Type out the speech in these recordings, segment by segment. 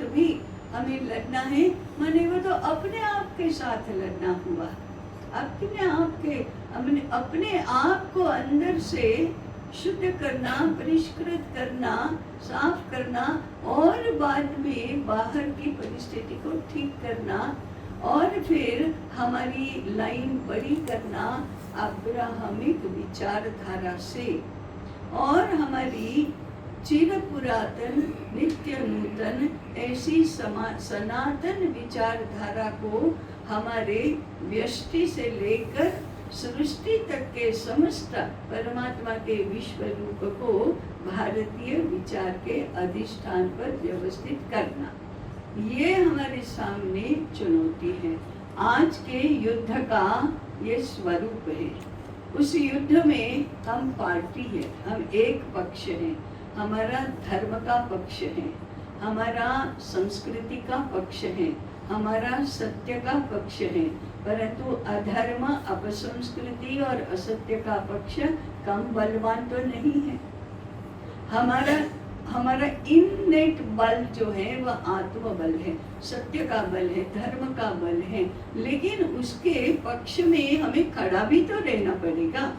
भी हमें लड़ना है, माने वो तो अपने आप के साथ लड़ना हुआ। अपने आप को अंदर से शुद्ध करना, परिष्कृत करना, साफ करना, और बाद में बाहर की परिस्थिति को ठीक करना, और फिर हमारी लाइन बड़ी करना अब्राहमिक विचारधारा से, और हमारी चिर पुरातन नित्य नूतन ऐसी सनातन विचारधारा को हमारे व्यष्टि से लेकर सृष्टि तक के समस्त परमात्मा के विश्व रूप को भारतीय विचार के अधिष्ठान पर व्यवस्थित करना, ये हमारे सामने चुनौती है। आज के युद्ध का ये स्वरूप है। उस युद्ध में हम पार्टी है, हम एक पक्ष हैं, हमारा धर्म का पक्ष है, हमारा संस्कृति का पक्ष है, हमारा सत्य का पक्ष है, परंतु अधर्म, अपसंस्कृति और असत्य का पक्ष कम बलवान तो नहीं है। हमारा इननेट बल जो है वह आत्मबल है, सत्य का बल है, धर्म का बल है, लेकिन उसके पक्ष में हमें खड़ा भी तो रहना पड़ेगा।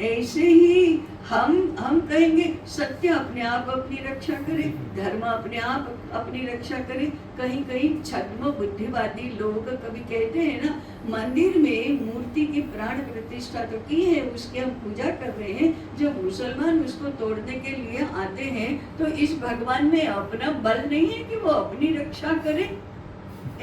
ऐसे ही हम कहेंगे सत्य अपने आप अपनी रक्षा करे, धर्म अपने आप अपनी रक्षा करे। कहीं कहीं छद्म बुद्धिवादी लोग कभी कहते हैं ना, मंदिर में मूर्ति की प्राण प्रतिष्ठा तो की है, उसकी हम पूजा कर रहे हैं, जब मुसलमान उसको तोड़ने के लिए आते हैं तो इस भगवान में अपना बल नहीं है कि वो अपनी रक्षा करे।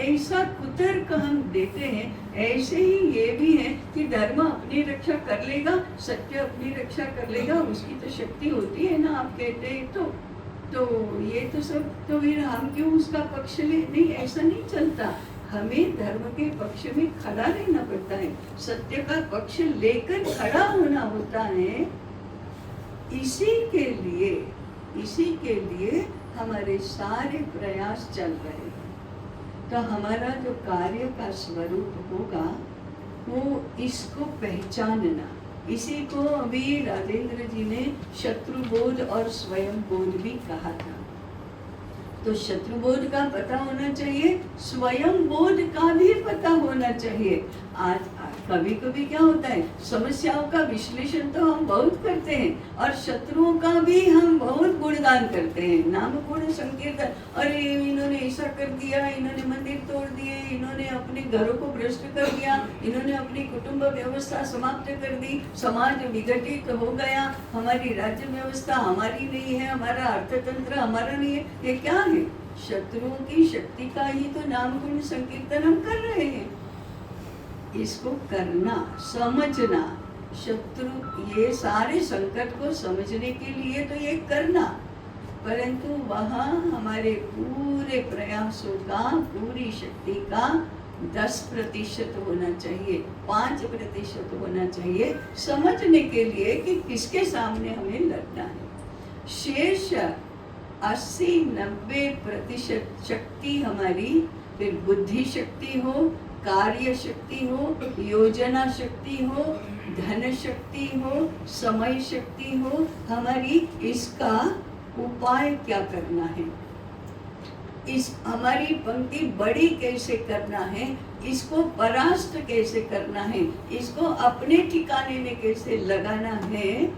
ऐसा कुतर्क हम देते हैं। ऐसे ही ये भी है कि धर्म अपनी रक्षा कर लेगा, सत्य अपनी रक्षा कर लेगा, उसकी तो शक्ति होती है ना, आप कहते हैं तो ये तो सब, तो फिर हम क्यों उसका पक्ष ले? नहीं, ऐसा नहीं चलता। हमें धर्म के पक्ष में खड़ा रहना पड़ता है, सत्य का पक्ष लेकर खड़ा होना होता है। इसी के लिए हमारे सारे प्रयास चल रहे हैं। तो हमारा जो कार्य का स्वरूप होगा वो इसको पहचानना, इसी को अभी राजेंद्र जी ने शत्रुबोध और स्वयं बोध भी कहा था। तो शत्रुबोध का पता होना चाहिए, स्वयं बोध का भी पता होना चाहिए। आज कभी कभी क्या होता है, समस्याओं का विश्लेषण तो हम बहुत करते हैं और शत्रुओं का भी हम बहुत गुणगान करते हैं, नाम गुण संकीर्तन। अरे इन्होंने ऐसा कर दिया, इन्होंने मंदिर तोड़ दिए, इन्होंने अपने घरों को भ्रष्ट कर दिया, इन्होंने अपनी कुटुंब व्यवस्था समाप्त कर दी, समाज विघटित हो गया, हमारी राज्य व्यवस्था हमारी नहीं है, हमारा अर्थतंत्र हमारा नहीं है। ये क्या है? शत्रुओं की शक्ति का ही तो नाम गुण संकीर्तन हम कर रहे हैं। इसको करना, समझना, शत्रु ये सारे संकट को समझने के लिए तो ये करना, परंतु वहाँ हमारे पूरे प्रयासों का, पूरी शक्ति का 10% होना चाहिए, 5% होना चाहिए समझने के लिए कि किसके सामने हमें लड़ना है। शेष 80-90% शक्ति हमारी फिर बुद्धि शक्ति हो, कार्य शक्ति हो, योजना शक्ति हो, धन शक्ति हो, समय शक्ति हो, हमारी इसका उपाय क्या करना है, इस हमारी पंक्ति बड़ी कैसे करना है, इसको परास्त कैसे करना है, इसको अपने ठिकाने में कैसे लगाना है,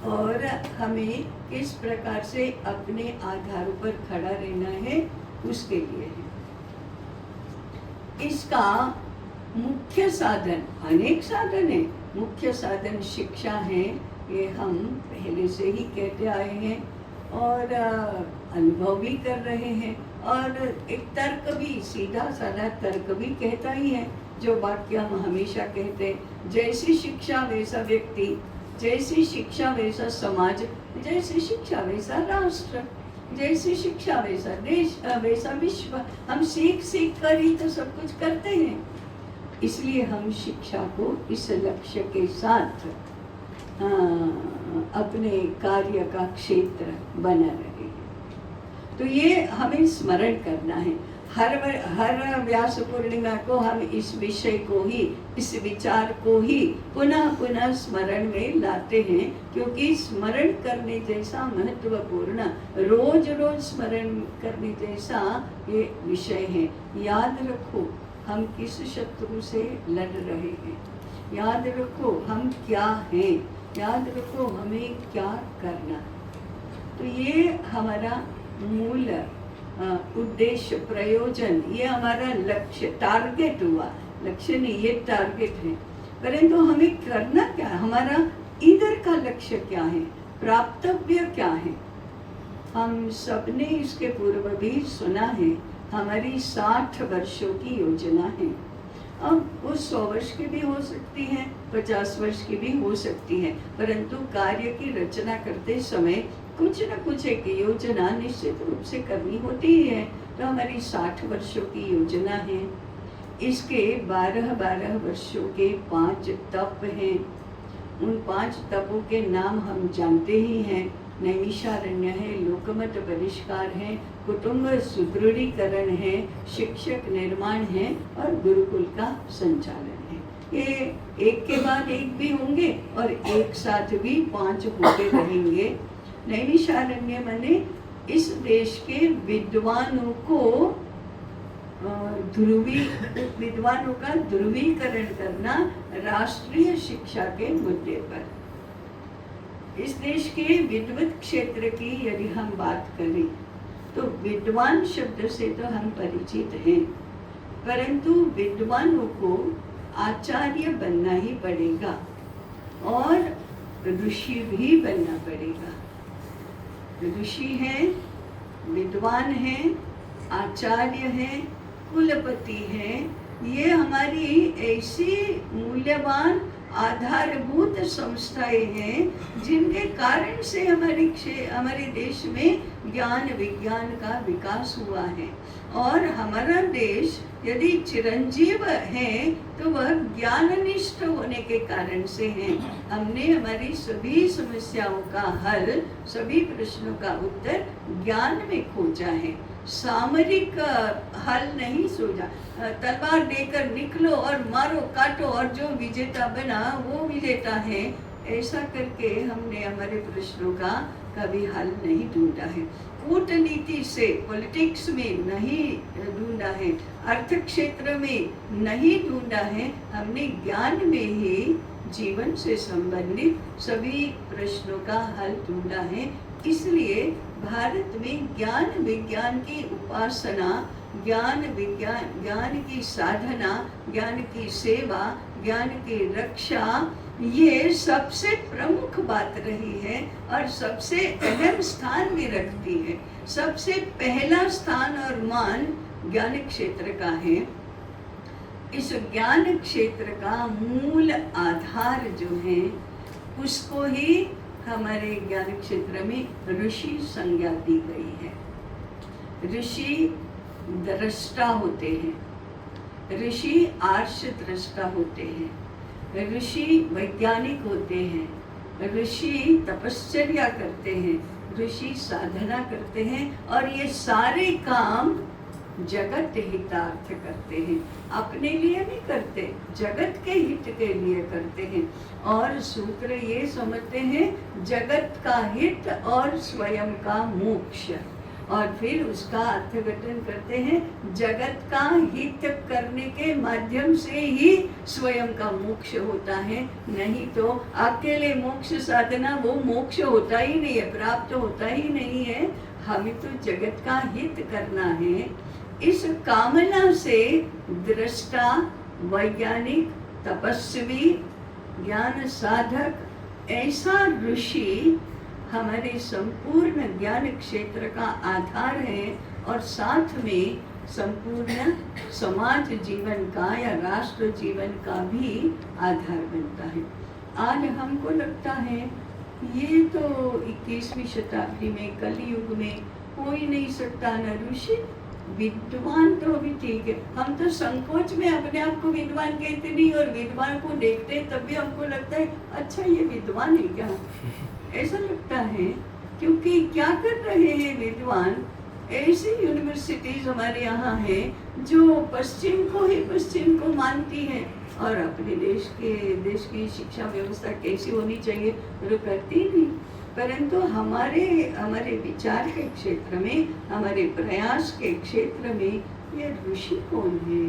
और हमें किस प्रकार से अपने आधारों पर खड़ा रहना है, उसके लिए है। इसका मुख्य साधन, अनेक साधन है, मुख्य साधन शिक्षा है, ये हम पहले से ही कहते आए हैं और अनुभव भी कर रहे हैं। और एक तर्क भी, सीधा साधा तर्क भी कहता ही है, जो वाक्य हम हमेशा कहते हैं, जैसी शिक्षा वैसा व्यक्ति, जैसी शिक्षा वैसा समाज, जैसी शिक्षा वैसा राष्ट्र, जैसी शिक्षा वैसा देश, वैसा विश्व। हम सीख कर ही तो सब कुछ करते हैं। इसलिए हम शिक्षा को इस लक्ष्य के साथ अपने कार्य का क्षेत्र बना रहे हैं। तो ये हमें स्मरण करना है। हर व्यास पूर्णिमा को हम इस विषय को ही, इस विचार को ही पुनः पुनः स्मरण में लाते हैं, क्योंकि स्मरण करने जैसा महत्वपूर्ण, रोज रोज स्मरण करने जैसा ये विषय है। याद रखो हम किस शत्रु से लड़ रहे हैं, याद रखो हम क्या हैं, याद रखो हमें क्या करना। तो ये हमारा मूल उद्देश्य, प्रयोजन, ये हमारा लक्ष्य, टारगेट हुआ। लक्ष्य नहीं, ये टारगेट है। परंतु हमें करना क्या है, हमारा इधर का लक्ष्य क्या है, प्राप्तव्य क्या है। हम सबने इसके पूर्व भी सुना है, हमारी 60 वर्षों की योजना है। अब वो 100 वर्ष की भी हो सकती है, 50 वर्ष की भी हो सकती है, परंतु कार्य की रचना करते समय कुछ न कुछ एक योजना निश्चित रूप से करनी होती है। तो हमारी 60 वर्षों की योजना है। इसके 12-12 वर्षों के 5 तप हैं। उन 5 तपों के नाम हम जानते ही हैं। नैमिषारण्य है, लोकमत परिष्कार है, कुटुंब सुदृढ़ीकरण है, शिक्षक निर्माण है और गुरुकुल का संचालन है। ये एक के बाद एक भी होंगे और एक साथ भी 5 होते रहेंगे। नैमिषारण्य माने इस देश के विद्वानों को विद्वानों का ध्रुवीकरण करना राष्ट्रीय शिक्षा के मुद्दे पर। इस देश के विद्वत क्षेत्र की यदि हम बात करें तो विद्वान शब्द से तो हम परिचित हैं, परंतु विद्वानों को आचार्य बनना ही पड़ेगा और ऋषि भी बनना पड़ेगा। ऋषि हैं, विद्वान हैं, आचार्य हैं, कुलपति हैं। ये हमारी ऐसी मूल्यवान आधारभूत संस्थाएं हैं जिनके कारण से हमारे देश में ज्ञान विज्ञान का विकास हुआ है। और हमारा देश यदि चिरंजीव है तो वह ज्ञाननिष्ठ होने के कारण से है। हमने हमारी सभी समस्याओं का हल, सभी प्रश्नों का उत्तर ज्ञान में खोजा है। सामरिक हल नहीं सोचा, तलवार लेकर निकलो और मारो काटो और जो विजेता बना वो विजेता है, ऐसा करके हमने हमारे प्रश्नों का कभी हल नहीं ढूंढा है। कूटनीति से, पॉलिटिक्स में नहीं ढूंढा है, अर्थ क्षेत्र में नहीं ढूंढा है, हमने ज्ञान में ही जीवन से संबंधित सभी प्रश्नों का हल ढूंढा है। इसलिए भारत में ज्ञान विज्ञान की उपासना, ज्ञान विज्ञान, ज्ञान की साधना, ज्ञान की सेवा, ज्ञान की रक्षा, ये सबसे प्रमुख बात रही है और सबसे अहम स्थान में रखती है। सबसे पहला स्थान और मान ज्ञान क्षेत्र का है। इस ज्ञान क्षेत्र का मूल आधार जो है उसको ही हमारे ज्ञान क्षेत्र में ऋषि संज्ञा दी गई है। ऋषि दृष्टा होते हैं, ऋषि आर्ष दृष्टा होते हैं, ऋषि वैज्ञानिक होते हैं, ऋषि तपश्चर्या करते हैं, ऋषि साधना करते हैं और ये सारे काम जगत हितार्थ करते हैं। अपने लिए नहीं करते, जगत के हित के लिए करते हैं। और सूत्र ये समझते हैं जगत का हित और स्वयं का मोक्ष, और फिर उसका अर्थघटन करते हैं जगत का हित करने के माध्यम से ही स्वयं का मोक्ष होता है। नहीं तो अकेले मोक्ष साधना वो मोक्ष होता ही नहीं है, प्राप्त होता ही नहीं है। हमें तो जगत का हित करना है। इस कामना से दृष्टा, वैज्ञानिक, तपस्वी, ज्ञान साधक, ऐसा ऋषि हमारे संपूर्ण ज्ञान क्षेत्र का आधार है और साथ में संपूर्ण समाज जीवन का या राष्ट्र जीवन का भी आधार बनता है। आज हमको लगता है ये तो 21वीं शताब्दी में, कलयुग में हो ही नहीं सकता न ऋषि, विद्वान तो भी ठीक है। हम तो संकोच में अपने आप को विद्वान कहते नहीं, और विद्वान को देखते तब भी हमको लगता है अच्छा ये विद्वान है क्या, ऐसा लगता है। क्योंकि क्या कर रहे हैं विद्वान, ऐसी यूनिवर्सिटीज हमारे यहाँ है जो पश्चिम को ही पश्चिम को मानती है और अपने देश की शिक्षा व्यवस्था कैसी होनी चाहिए वो करती नहीं। परंतु हमारे विचार के क्षेत्र में, हमारे प्रयास के क्षेत्र में ये ऋषि कौन है,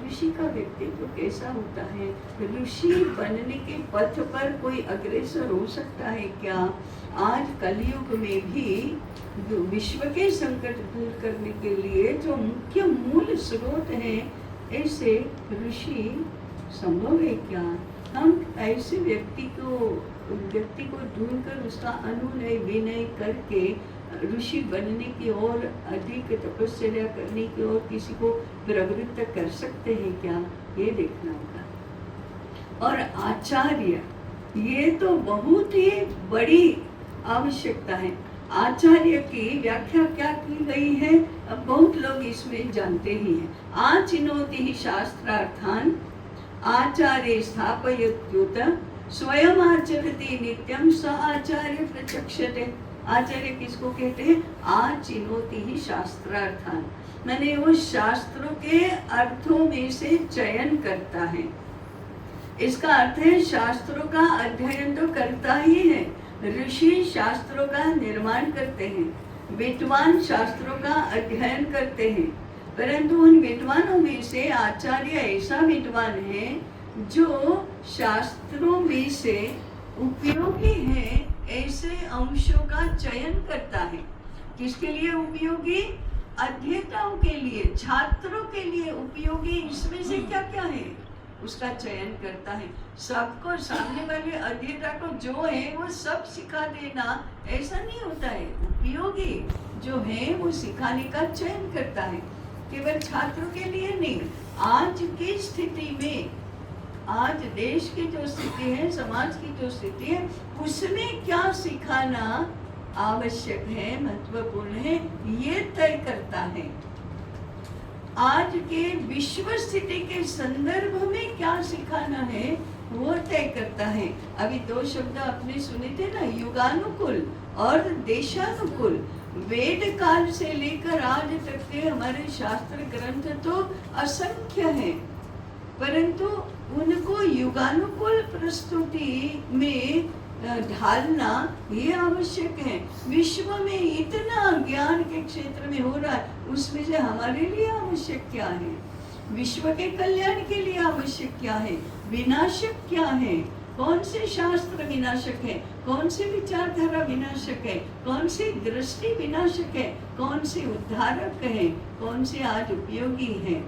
ऋषि का व्यक्तित्व कैसा होता है, ऋषि बनने के पथ पर कोई अग्रसर हो सकता है क्या? आज कलयुग में भी जो विश्व के संकट दूर करने के लिए जो मुख्य मूल स्रोत है, ऐसे ऋषि संभव है क्या? हम ऐसे व्यक्ति को ढूंढकर उसका अनुनय विनय करके ऋषि बनने की ओर, अधिक तपस्या करने की ओर किसी को प्रवृत्त कर सकते हैं क्या? ये देखना होगा। और आचार्य, ये तो बहुत ही बड़ी आवश्यकता है। आचार्य की व्याख्या क्या की गई है, अब बहुत लोग इसमें जानते ही हैं। आचिनोति ही शास्त्रार्थान आचार्य स्थापयत्युत स्वयं आचरति नित्यं स आचार्य प्रचक्षते। आचार्य किसको कहते हैं? आचिनोति ही शास्त्रार्थान, मैंने वो शास्त्रों के अर्थों में से चयन करता है। इसका अर्थ है शास्त्रों का अध्ययन तो करता ही है। ऋषि शास्त्रों का निर्माण करते हैं, विद्वान शास्त्रों का अध्ययन करते हैं, परंतु उन विद्वानों में से आचार्य ऐसा विद्वान है जो शास्त्रों में से उपयोगी है ऐसे अंशों का चयन करता है। किसके लिए उपयोगी? अध्येताओं के लिए, छात्रों के लिए उपयोगी। इसमें से क्या क्या है उसका चयन करता है। सबको, सामने वाले अध्येता को जो है वो सब सिखा देना ऐसा नहीं होता है। उपयोगी जो है वो सिखाने का चयन करता है, केवल छात्रों के लिए नहीं। आज की स्थिति में, आज देश की जो स्थिति है, समाज की जो स्थिति है, उसमें क्या सिखाना आवश्यक है, महत्वपूर्ण है, ये तय करता है। आज के विश्व स्थिति के संदर्भ में क्या सिखाना है वो तय करता है। अभी दो शब्द आपने सुने थे ना, युगानुकूल और देशानुकूल। वेद काल से लेकर आज तक के हमारे शास्त्र ग्रंथ तो असंख्य हैं, परंतु उनको युगानुकूल प्रस्तुति में ढालना ये आवश्यक है। विश्व में इतना ज्ञान के क्षेत्र में हो रहा है, उसमें से हमारे लिए आवश्यक क्या है, विश्व के कल्याण के लिए आवश्यक क्या है, विनाशक क्या है, कौन से शास्त्र विनाशक है, कौन से विचारधारा विनाशक है, कौन सी दृष्टि विनाशक है, कौन से उद्धारक है, कौन से आज उपयोगी है,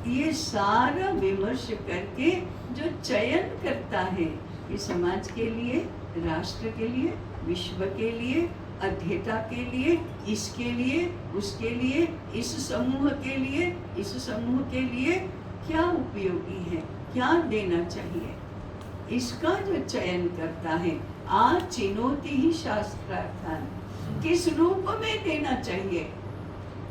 ये सारा विमर्श करके जो चयन करता है कि समाज के लिए, राष्ट्र के लिए, विश्व के लिए, अध्येता के लिए, इसके लिए, उसके लिए, इस समूह के लिए, इस समूह के लिए क्या उपयोगी है, क्या देना चाहिए, इसका जो चयन करता है। आचिनोति ही शास्त्रार्थान, किस रूप में देना चाहिए,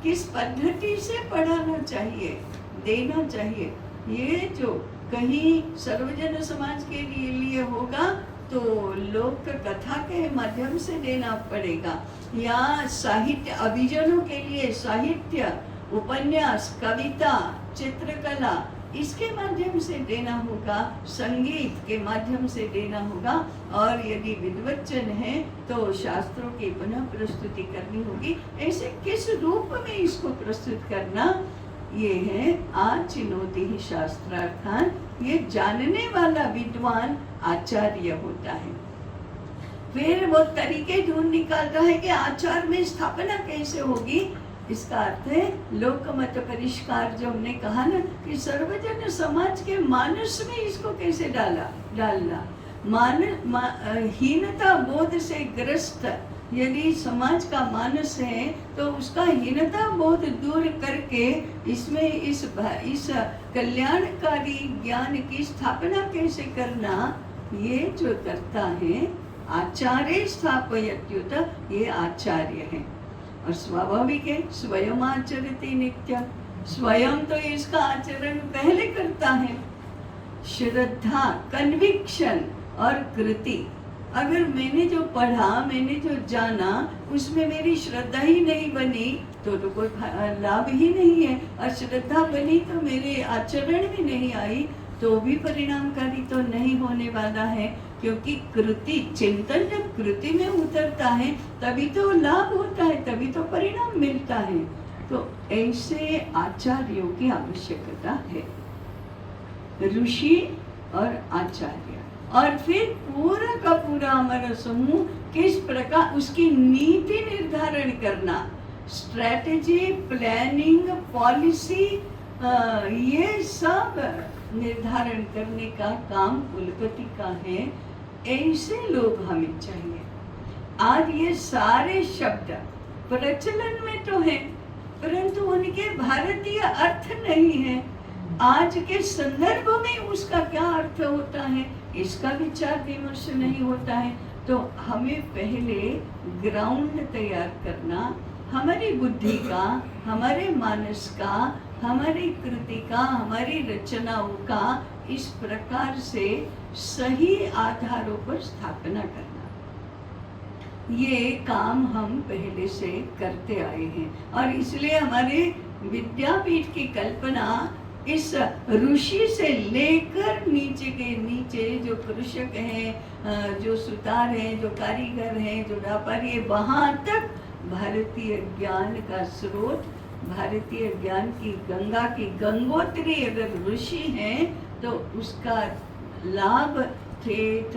किस पद्धति से पढ़ाना चाहिए, देना चाहिए। ये जो कहीं सर्वजन समाज के लिए होगा तो लोक कथा के माध्यम से देना पड़ेगा, या साहित्य अभिजनों के लिए साहित्य, उपन्यास, कविता, चित्रकला, इसके माध्यम से देना होगा, संगीत के माध्यम से देना होगा, और यदि विद्वज्जन है तो शास्त्रों की पुनः प्रस्तुति करनी होगी। ऐसे किस रूप में इसको प्रस्तुत करना, ये है आचिनोति ही शास्त्रार्थान। ये जानने वाला विद्वान आचार्य होता है। फिर वो तरीके ढूंढ निकालता है कि आचार में स्थापना कैसे होगी। इसका अर्थ है लोकमत परिष्कार, जो हमने कहा ना कि सर्वजन समाज के मानस में इसको कैसे डालना। हीनता बोध से ग्रस्त यदि समाज का मानस है तो उसका हीनता बोध दूर करके इसमें इस कल्याणकारी ज्ञान की स्थापना कैसे करना, ये जो करता है आचार्य स्थापयत्युत, ये आचार्य है। और स्वाभाविक है, स्वयं आचरति नित्यं, स्वयं तो इसका आचरण पहले करता है। श्रद्धा, कन्विक्शन और कृति, अगर मैंने जो पढ़ा, मैंने जो जाना, उसमें मेरी श्रद्धा ही नहीं बनी तो कोई लाभ ही नहीं है। अश्रद्धा बनी तो मेरे आचरण में नहीं आई तो भी परिणामकारी तो नहीं होने वाला है, क्योंकि कृति चिंतन जब कृति में उतरता है तभी तो लाभ होता है, तभी तो परिणाम मिलता है। तो ऐसे आचार्यों की आवश्यकता है, ऋषि और आचार्य। और फिर पूरा का पूरा हमारा समूह किस प्रकार उसकी नीति निर्धारण करना, स्ट्रेटेजी, प्लानिंग, पॉलिसी, ये सब निर्धारण करने का काम कुलपति का है। ऐसे लोग हमें चाहिए। आज ये सारे शब्द प्रचलन में तो है, परंतु उनके भारतीय अर्थ नहीं है। आज के संदर्भ में उसका क्या अर्थ होता है, इसका विचार विमर्श नहीं होता है। तो हमें पहले ग्राउंड तैयार करना, हमारी बुद्धि का, हमारे मानस का, हमारी कृति का, हमारी रचनाओं का इस प्रकार से सही आधारों पर स्थापना करना, ये काम हम पहले से करते आए हैं। और इसलिए हमारे विद्यापीठ की कल्पना इस ऋषि से लेकर नीचे के नीचे जो कृषक हैं, जो सुतार हैं, जो कारीगर हैं, जो व्यापारी, वहाँ तक भारतीय ज्ञान का स्रोत, भारतीय ज्ञान की गंगा की गंगोत्री अगर ऋषि हैं तो उसका लाभ ठेठ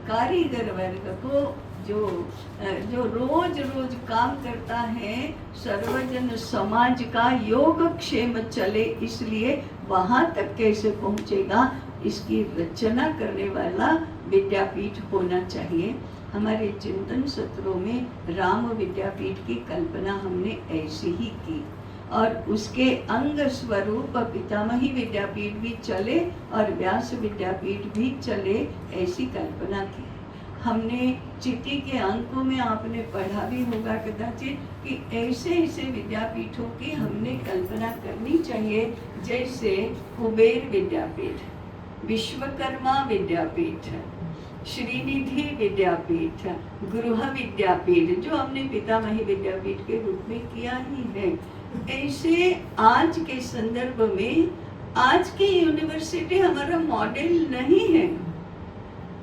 कारीगर वर्ग को, जो रोज रोज काम करता है, सर्वजन समाज का योगक्षेम चले, इसलिए वहां तक कैसे पहुंचेगा, इसकी रचना करने वाला विद्यापीठ होना चाहिए। हमारे चिंतन सत्रों में राम विद्यापीठ की कल्पना हमने ऐसी ही की, और उसके अंग स्वरूप पितामही विद्यापीठ भी चले और व्यास विद्यापीठ भी चले, ऐसी कल्पना की। हमने चिट्ठी के अंकों में आपने पढ़ा भी होगा कदाचित कि ऐसे ऐसे विद्यापीठों की हमने कल्पना करनी चाहिए, जैसे कुबेर विद्यापीठ, विश्वकर्मा विद्यापीठ, श्रीनिधि विद्यापीठ, गृह विद्यापीठ, जो हमने पितामही विद्यापीठ के रूप में किया ही है। ऐसे आज के संदर्भ में आज की यूनिवर्सिटी हमारा मॉडल नहीं है।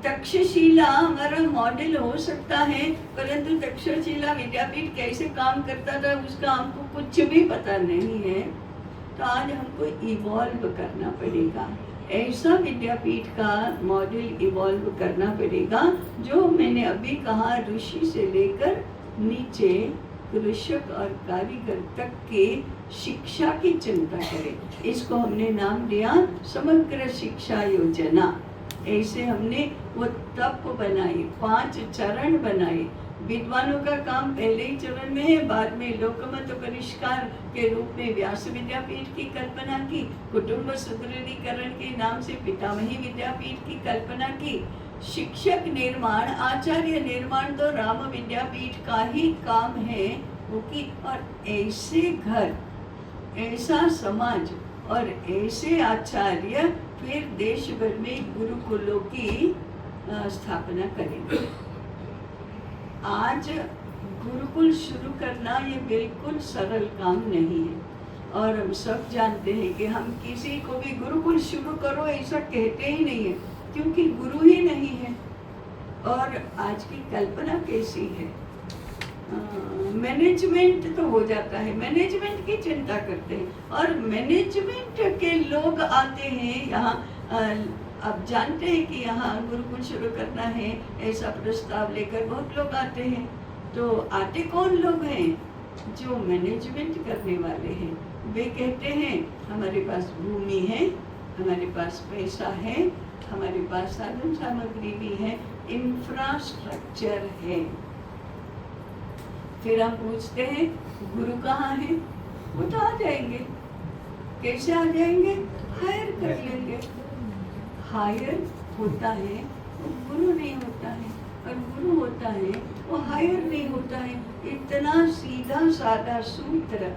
तक्षशिला हमारा मॉडल हो सकता है, परंतु तक्षशिला विद्यापीठ कैसे काम करता था उसका हमको कुछ भी पता नहीं है। तो आज हमको इवॉल्व करना पड़ेगा, ऐसा विद्यापीठ का मॉडल इवॉल्व करना पड़ेगा, जो मैंने अभी कहा ऋषि से लेकर नीचे कृषक और कारीगर तक के शिक्षा की चिंता करे। इसको हमने नाम दिया समग्र शिक्षा योजना। ऐसे हमने वो तप बनाई, 5 चरण बनाए। विद्वानों का काम पहले ही चरण में है, बाद में लोकमत परिष्कार के रूप में व्यास विद्यापीठ की कल्पना की, कुटुंब सुदृढ़ीकरण के नाम से पितामही विद्यापीठ की कल्पना की, शिक्षक निर्माण, आचार्य निर्माण तो राम विद्यापीठ का ही काम है वो की। और ऐसे घर, ऐसा समाज और ऐसे आचार्य फिर देश भर में गुरुकुलों की स्थापना करेंगे। आज गुरुकुल शुरू करना ये बिल्कुल सरल काम नहीं है, और हम सब जानते हैं कि हम किसी को भी गुरुकुल शुरू करो ऐसा कहते ही नहीं है, क्योंकि गुरु ही नहीं है। और आज की कल्पना कैसी है, मैनेजमेंट तो हो जाता है, मैनेजमेंट की चिंता करते हैं, और मैनेजमेंट के लोग आते हैं यहाँ। अब जानते हैं कि यहाँ गुरुकुल शुरू करना है, ऐसा प्रस्ताव लेकर बहुत लोग आते हैं। तो आते कौन लोग हैं? जो मैनेजमेंट करने वाले हैं। वे कहते हैं हमारे पास भूमि है, हमारे पास पैसा है, हमारे पास साधन सामग्री भी है, इंफ्रास्ट्रक्चर है। फिर हम पूछते हैं गुरु कहाँ है? वो तो आ जाएंगे। कैसे आ जाएंगे? हायर कर लेंगे। हायर होता है वो गुरु नहीं होता है, और गुरु होता है वो हायर नहीं होता है। इतना सीधा साधा सूत्र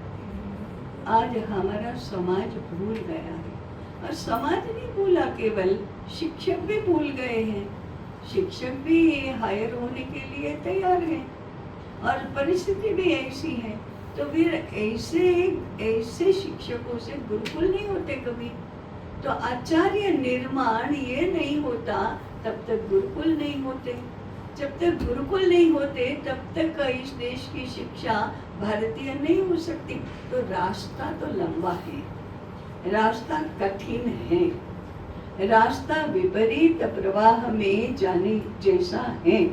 आज हमारा समाज भूल गया है। और समाज नहीं भूला, केवल शिक्षक भी भूल गए हैं। शिक्षक भी हायर होने के लिए तैयार हैं, और परिस्थिति भी ऐसी है। तो फिर ऐसे ऐसे शिक्षकों से गुरुकुल नहीं होते कभी। तो आचार्य निर्माण ये नहीं होता तब तक गुरुकुल नहीं होते। जब तक गुरुकुल नहीं होते तब तक इस देश की शिक्षा भारतीय नहीं हो सकती। तो रास्ता तो लंबा है, रास्ता कठिन है, रास्ता विपरीत प्रवाह में जाने जैसा है,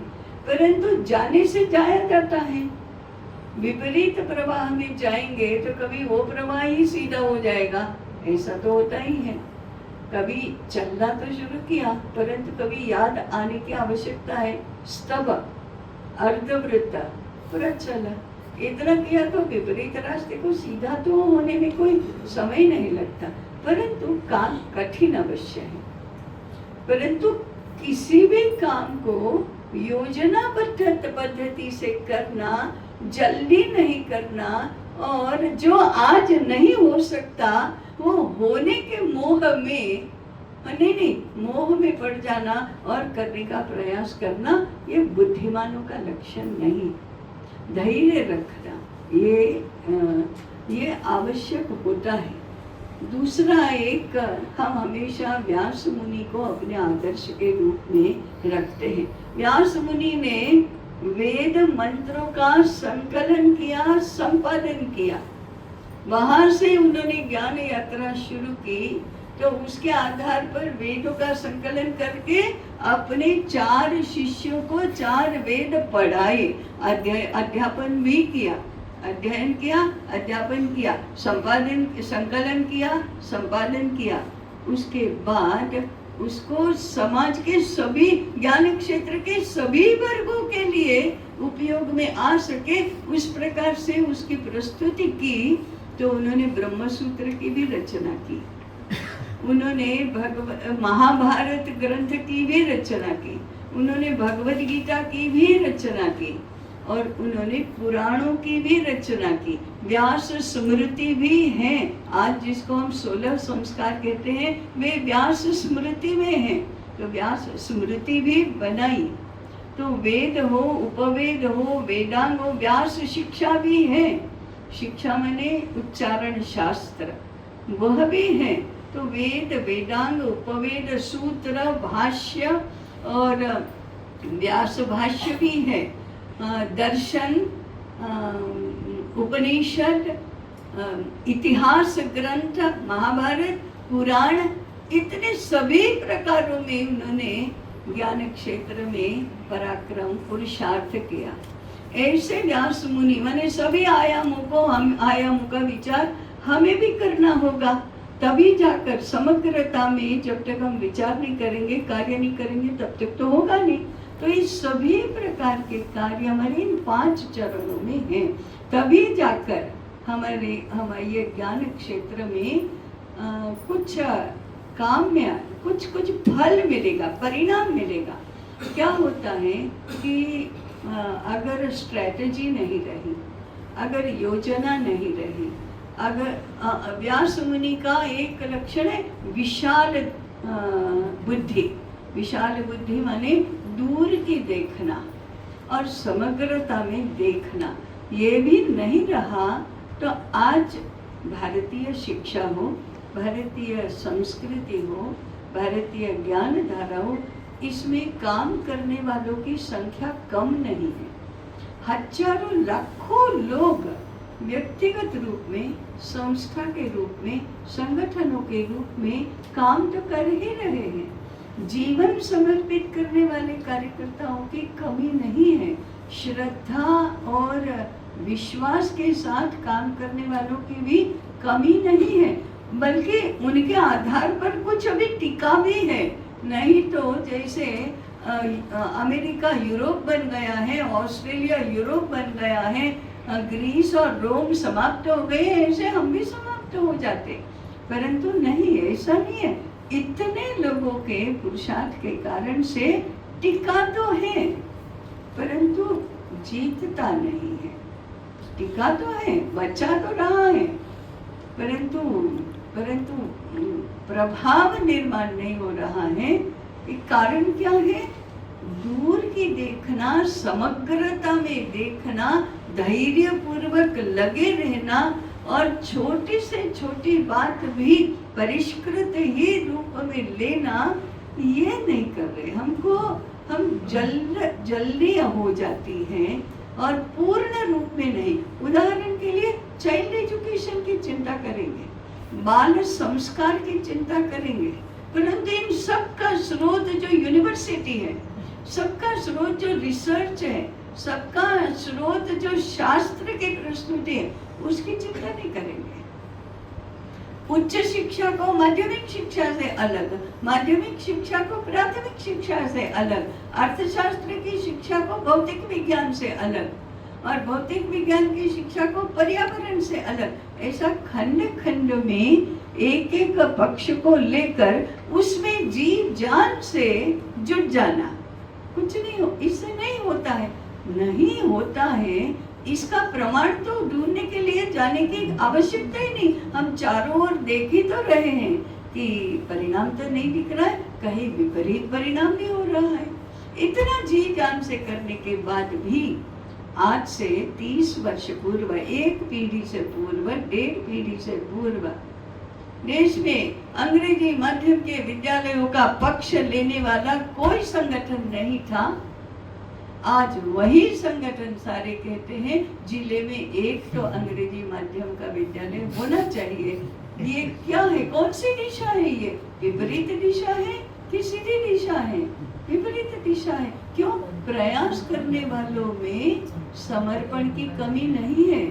परंतु जाने से जाया जाता है। विपरीत प्रवाह में जाएंगे तो कभी वो प्रवाह ही सीधा हो जाएगा, ऐसा तो होता ही है। कभी चलना तो शुरू किया परंतु कभी याद आने की आवश्यकता है। स्तभ, अर्धवृत्त, पूरा चला, इतना किया तो विपरीत रास्ते को सीधा तो होने में कोई समय नहीं लगता, परंतु काम कठिन अवश्य है। परंतु किसी भी काम को योजनाबद्ध पद्धति से करना, जल्दी नहीं करना, और जो आज नहीं हो सकता वो होने के मोह में नहीं मोह में पड़ जाना और करने का प्रयास करना, ये बुद्धिमानों का लक्षण नहीं। धैर्य रखना ये आवश्यक होता है। दूसरा एक, हम हमेशा व्यास मुनि को अपने आदर्श के रूप में रखते हैं। व्यास मुनि ने वेद मंत्रों का संकलन किया, संपादन किया, वहां से उन्होंने ज्ञान यात्रा शुरू की। तो उसके आधार पर वेदों का संकलन करके अपने 4 शिष्यों को 4 वेद पढ़ाए, अध्यापन भी किया, अध्ययन किया, अध्यापन किया, संकलन किया, संपादन किया। उसके बाद उसको समाज के सभी ज्ञान क्षेत्र के सभी वर्गों के लिए उपयोग में आ सके, उस प्रकार से उसकी प्रस्तुति की। तो उन्होंने ब्रह्म सूत्र की भी रचना की, उन्होंने महाभारत ग्रंथ की भी रचना की, उन्होंने भगवद गीता की भी रचना की, और उन्होंने पुराणों की भी रचना की। व्यास स्मृति भी है, आज जिसको हम 16 संस्कार कहते हैं वे व्यास स्मृति में है। तो व्यास स्मृति भी बनाई। तो वेद हो, उपवेद हो, वेदांग हो, व्यास शिक्षा भी है। शिक्षा माने उच्चारण शास्त्र, वह भी है। तो वेद, वेदांग, उपवेद, सूत्र, भाष्य और व्यास भाष्य भी है। दर्शन, उपनिषद, इतिहास ग्रंथ, महाभारत, पुराण, इतने सभी प्रकारों में उन्होंने ज्ञान क्षेत्र में पराक्रम पुरुषार्थ किया। ऐसे व्यास मुनि माने सभी आयामों का विचार हमें भी करना होगा, तभी जाकर समग्रता में, जब तक हम विचार नहीं करेंगे, कार्य नहीं करेंगे, तब तक तो होगा नहीं। तो इस सभी प्रकार के कार्य हमारे इन 5 चरणों में हैं, तभी जाकर हमारे ये ज्ञान क्षेत्र में कुछ काम में कुछ फल मिलेगा, परिणाम मिलेगा। क्या होता है कि अगर स्ट्रैटेजी नहीं रही, अगर योजना नहीं रही, अगर व्यास मुनि का एक लक्षण है विशाल बुद्धि। विशाल बुद्धि माने दूर की देखना और समग्रता में देखना, ये भी नहीं रहा तो आज भारतीय शिक्षा हो, भारतीय संस्कृति हो, भारतीय ज्ञान धारा हो, इसमें काम करने वालों की संख्या कम नहीं है। हजारों लाखों लोग व्यक्तिगत रूप में, संस्था के रूप में, संगठनों के रूप में काम तो कर ही रहे हैं। जीवन समर्पित करने वाले कार्यकर्ताओं की कमी नहीं है। श्रद्धा और विश्वास के साथ काम करने वालों की भी कमी नहीं है, बल्कि उनके आधार पर कुछ अभी टिका भी है। नहीं तो जैसे अमेरिका यूरोप बन गया है, ऑस्ट्रेलिया यूरोप बन गया है, ग्रीस और रोम समाप्त हो गए, ऐसे हम भी समाप्त हो जाते। परंतु नहीं, ऐसा नहीं है। इतने लोगों के पुरुषार्थ के कारण से टिका तो है, परंतु जीतता नहीं है। टिका तो है, बचा तो रहा है, परंतु प्रभाव निर्माण नहीं हो रहा है। एक कारण क्या है? दूर की देखना, समग्रता में देखना, धैर्य पूर्वक लगे रहना और छोटी से छोटी बात भी परिष्कृत ही रूप में लेना, ये नहीं कर रहे। हम जल्दी हो जाती हैं और पूर्ण रूप में नहीं। उदाहरण के लिए चाइल्ड एजुकेशन की चिंता करेंगे, बाल संस्कार की चिंता करेंगे, परंतु इन सबका स्रोत जो यूनिवर्सिटी है, सबका स्रोत जो रिसर्च है, सबका स्रोत जो शास्त्र की प्रस्तुति है, उसकी चिंता नहीं करेंगे। उच्च शिक्षा को माध्यमिक शिक्षा से अलग, माध्यमिक शिक्षा को प्राथमिक शिक्षा से अलग, अर्थशास्त्र की शिक्षा को भौतिक विज्ञान से अलग, और भौतिक विज्ञान की शिक्षा को पर्यावरण से अलग, ऐसा खंड खंड में एक एक पक्ष को लेकर उसमें जी जान से जुट जाना। कुछ नहीं हो, इससे नहीं होता है, नहीं होता है। इसका प्रमाण तो ढूंढने के लिए जाने की आवश्यकता ही नहीं। हम चारों ओर देख ही तो रहे हैं कि परिणाम तो नहीं दिख रहा है, कहीं विपरीत परिणाम नहीं हो रहा है। इतना जी जान से करने के बाद भी आज से 30 वर्ष पूर्व, एक पीढ़ी से पूर्व, 1.5 पीढ़ी से पूर्व देश में अंग्रेजी माध्यम के विद्यालयों का पक्ष लेने वाला कोई संगठन नहीं था। आज वही संगठन सारे कहते हैं जिले में एक तो अंग्रेजी माध्यम का विद्यालय होना चाहिए। ये क्या है, कौन सी दिशा है? ये विपरीत दिशा है कि सीधी दिशा है? विपरीत दिशा है। क्यों? प्रयास करने वालों में समर्पण की कमी नहीं है,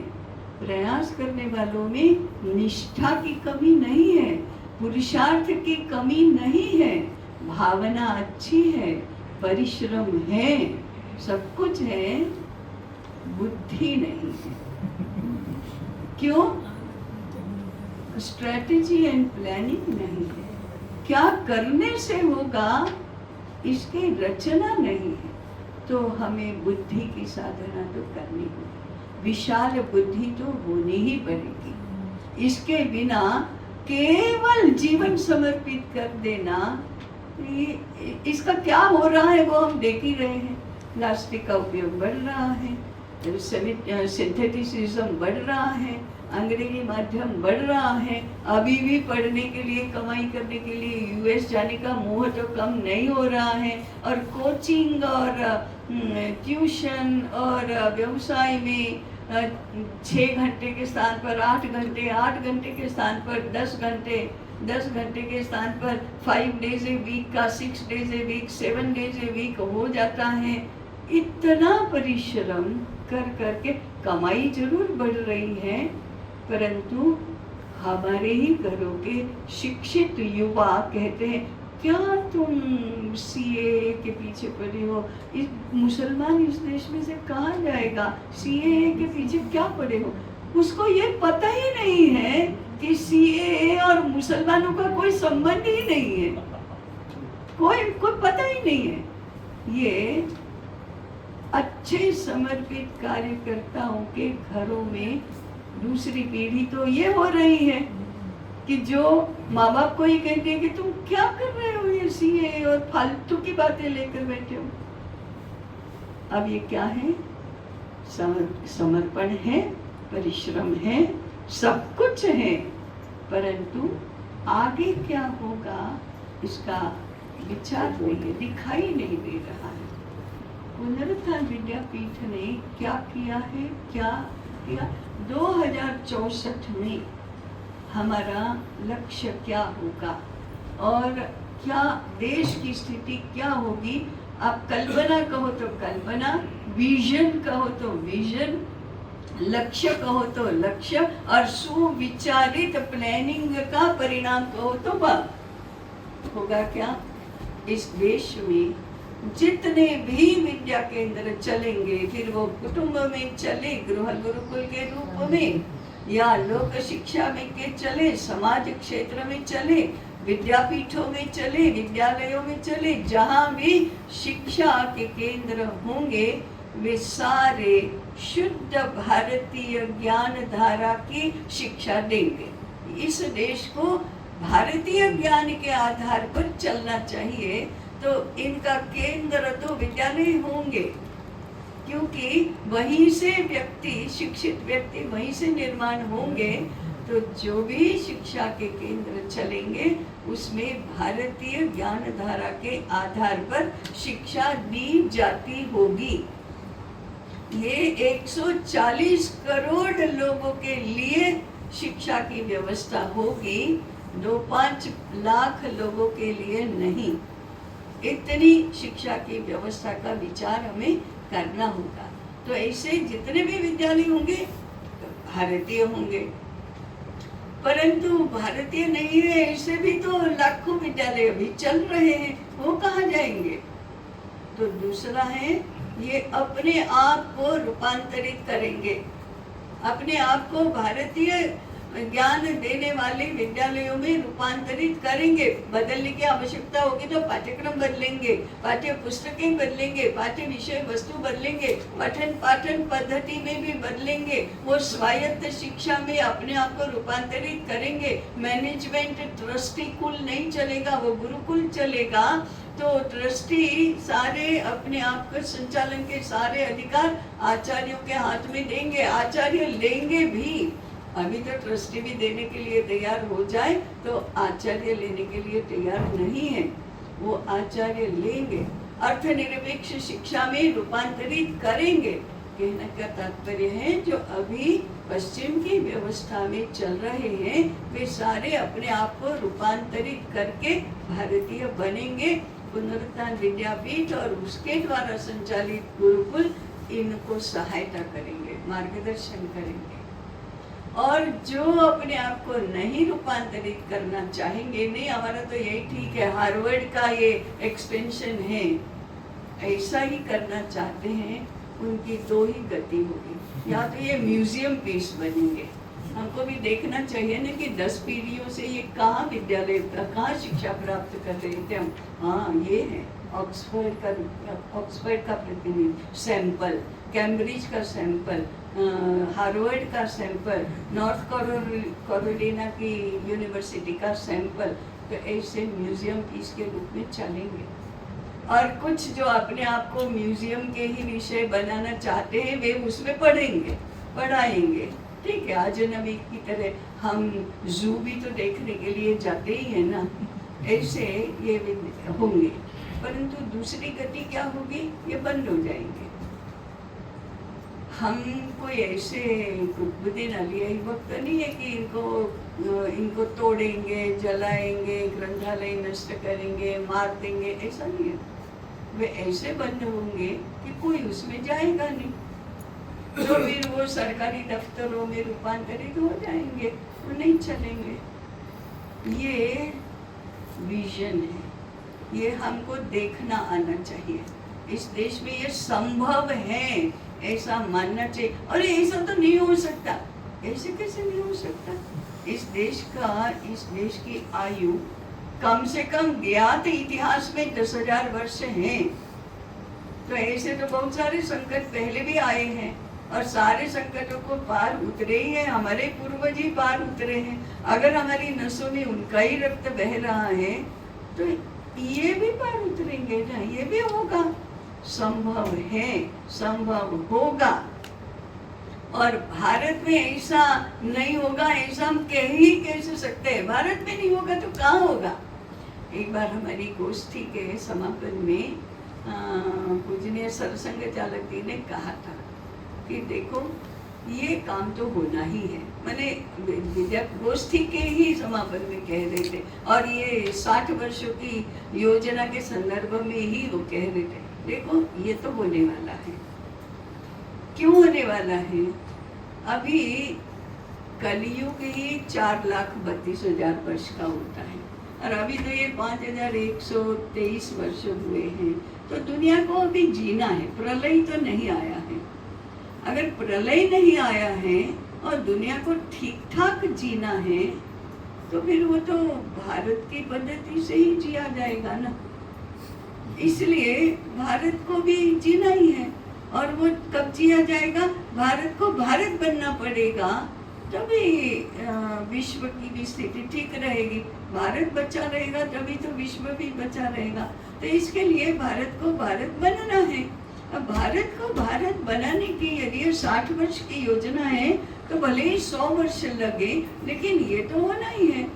प्रयास करने वालों में निष्ठा की कमी नहीं है, पुरुषार्थ की कमी नहीं है, भावना अच्छी है, परिश्रम है, सब कुछ है, बुद्धि नहीं है। क्यों? स्ट्रेटेजी एंड प्लानिंग नहीं है। क्या करने से होगा इसकी रचना नहीं है। तो हमें बुद्धि की साधना तो करनी होगी, विशाल बुद्धि तो होनी ही पड़ेगी। इसके बिना केवल जीवन समर्पित कर देना, इसका क्या हो रहा है वो हम देख ही रहे हैं। प्लास्टिक का उपयोग बढ़ रहा है, सिंथेटिसिज्म बढ़ रहा है, अंग्रेजी माध्यम बढ़ रहा है। अभी भी पढ़ने के लिए, कमाई करने के लिए यूएस जाने का मोह तो कम नहीं हो रहा है। और कोचिंग और ट्यूशन और व्यवसाय में 6 घंटे के स्थान पर 8 घंटे, 8 घंटे के स्थान पर 10 घंटे, 10 घंटे के स्थान पर 5 डेज ए वीक का 6 days a week, 7 days a week हो जाता है। इतना परिश्रम कर करके कमाई जरूर बढ़ रही है, परंतु हमारे ही घरों के शिक्षित युवा कहते हैं, क्या तुम सीए के पीछे पड़े हो? इस मुसलमान इस देश में से कहाँ जाएगा? सीए के पीछे क्या पड़े हो? उसको ये पता ही नहीं है कि सीए और मुसलमानों का कोई संबंध ही नहीं है, कोई पता ही नहीं है। ये अच्छे समर्पित कार्यकर्ताओं के घरों में दूसरी पीढ़ी तो ये हो रही है कि जो माँ बाप को ही कहते हैं कि तुम क्या कर रहे हो, ये सीए और फालतू की बातें लेकर बैठे हो। अब ये क्या है? समर्पण है, परिश्रम है, सब कुछ है, परंतु आगे क्या होगा इसका विचार नहीं है, दिखाई नहीं दे रहा है। पुनरुत्थान विद्यापीठ ने क्या किया है? क्या किया? 2064 में हमारा लक्ष्य क्या होगा और क्या देश की स्थिति क्या होगी? आप कल्पना कहो तो कल्पना, विजन कहो तो विजन, लक्ष्य कहो तो लक्ष्य, और सुविचारित प्लानिंग का परिणाम कहो तो वह होगा क्या? इस देश में जितने भी विद्या केंद्र चलेंगे, फिर वो कुटुंब में चले, गृह गुरुकुल के रूप में, या लोक शिक्षा में के चले, समाज क्षेत्र में चले, विद्यापीठों में चले, विद्यालयों में चले, जहाँ भी शिक्षा के केंद्र होंगे वे सारे शुद्ध भारतीय ज्ञान धारा की शिक्षा देंगे। इस देश को भारतीय ज्ञान के आधार पर चलना चाहिए, तो इनका केंद्र तो विद्यालय होंगे। क्योंकि वहीं से व्यक्ति, शिक्षित व्यक्ति वहीं से निर्माण होंगे, तो जो भी शिक्षा के केंद्र चलेंगे उसमें भारतीय ज्ञान धारा के आधार पर शिक्षा दी जाती होगी। ये 140 करोड़ लोगों के लिए शिक्षा की व्यवस्था होगी, 2-5 लाख लोगों के लिए नहीं। इतनी शिक्षा की व्यवस्था का विचार हमें करना होगा। तो ऐसे जितने भी विद्यालय होंगे भारतीय होंगे, परंतु भारतीय नहीं है ऐसे भी तो लाखों विद्यालय अभी चल रहे हैं, वो कहाँ जाएंगे? तो दूसरा है, ये अपने आप को रूपांतरित करेंगे, अपने आप को भारतीय ज्ञान देने वाले विद्यालयों में रूपांतरित करेंगे। बदलने की आवश्यकता होगी तो पाठ्यक्रम बदलेंगे, पाठ्य पुस्तकें बदलेंगे, पाठ्य विषय वस्तु बदलेंगे, पठन पाठन पद्धति में भी बदलेंगे। वो स्वायत्त शिक्षा में अपने आप को रूपांतरित करेंगे। मैनेजमेंट ट्रस्टी कुल नहीं चलेगा, वो गुरुकुल चलेगा। तो ट्रस्टी सारे अपने आप के संचालन के सारे अधिकार आचार्यों के हाथ में देंगे। आचार्य लेंगे भी, अभी तो ट्रस्टी भी देने के लिए तैयार हो जाए तो आचार्य लेने के लिए तैयार नहीं है, वो आचार्य लेंगे, अर्थनिरपेक्ष शिक्षा में रूपांतरित करेंगे। कहने का तात्पर्य है जो अभी पश्चिम की व्यवस्था में चल रहे हैं वे सारे अपने आप को रूपांतरित करके भारतीय बनेंगे। पुनरुत्थान विद्यापीठ और उसके द्वारा संचालित गुरुकुल इनको सहायता करेंगे, मार्गदर्शन करेंगे। और जो अपने आप को नहीं रूपांतरित करना चाहेंगे, नहीं हमारा तो यही ठीक है, हार्वर्ड का ये एक्सपेंशन है, ऐसा ही करना चाहते हैं, उनकी दो ही गति होगी। या तो ये म्यूजियम पीस बनेंगे, हमको भी देखना चाहिए ना कि 10 पीढ़ियों से ये कहाँ विद्यालय, कहाँ शिक्षा प्राप्त कर रहे थे हम। हाँ, ये है ऑक्सफोर्ड का प्रतिनिधि सैंपल, कैम्ब्रिज का सैंपल, हार्वर्ड का सैंपल, नॉर्थ कैरोलिना की यूनिवर्सिटी का सैंपल। तो ऐसे म्यूजियम पीस के रूप में चलेंगे। और कुछ जो अपने आप को म्यूजियम के ही विषय बनाना चाहते हैं वे उसमें पढ़ेंगे, पढ़ाएंगे। ठीक है, अजनबी की तरह हम जू भी तो देखने के लिए जाते ही है ना, ऐसे ये होंगे। परंतु दूसरी गति क्या होगी, ये बंद हो जाएंगे। हम कोई ऐसे बुद्धि न लिए, वक्त नहीं है कि इनको तोड़ेंगे, जलाएंगे, ग्रंथालय नष्ट करेंगे, मार देंगे, ऐसा नहीं है। वे ऐसे बंद होंगे कि कोई उसमें जाएगा नहीं, तो फिर वो सरकारी दफ्तरों में रूपांतरित हो जाएंगे, वो नहीं चलेंगे। ये विजन है, ये हमको देखना आना चाहिए। इस देश में ये संभव है, ऐसा मानना चाहिए। और ऐसा तो नहीं हो सकता, ऐसे कैसे नहीं हो सकता? इस देश की आयु कम से कम ज्ञात इतिहास में 10,000 वर्ष है। तो ऐसे तो बहुत सारे संकट पहले भी आए हैं और सारे संकटों को पार उतरे ही है, हमारे पूर्वज ही पार उतरे हैं। अगर हमारी नसों में उनका ही रक्त बह रहा है तो ये भी पार उतरेंगे ना, ये भी होगा। संभव है, संभव होगा। और भारत में ऐसा नहीं होगा, ऐसा हम कह ही कैसे सकते हैं? भारत में नहीं होगा तो कहाँ होगा? एक बार हमारी गोष्ठी के समापन में पूजनीय सरसंघ चालक जी ने कहा था कि देखो ये काम तो होना ही है। मैंने गोष्ठी के ही समापन में कह रहे थे और ये 60 वर्षों की योजना के संदर्भ में ही वो कह रहे थे, देखो ये तो होने वाला है। क्यों होने वाला है? अभी कलयुग ही 4,32,000 वर्ष का होता है और अभी तो ये 5,123 वर्ष हुए हैं। तो दुनिया को अभी जीना है, प्रलय तो नहीं आया है। अगर प्रलय नहीं आया है और दुनिया को ठीक ठाक जीना है तो फिर वो तो भारत की पद्धति से ही जिया जाएगा ना। इसलिए भारत को भी जीना ही है। और वो कब जिया जाएगा? भारत को भारत बनना पड़ेगा, तभी विश्व की भी स्थिति ठीक रहेगी। भारत बचा रहेगा तभी तो विश्व भी बचा रहेगा। तो इसके लिए भारत को भारत बनना है। अब भारत को भारत बनाने की यदि 60 वर्ष की योजना है तो भले ही 100 वर्ष लगे, लेकिन ये तो होना ही है।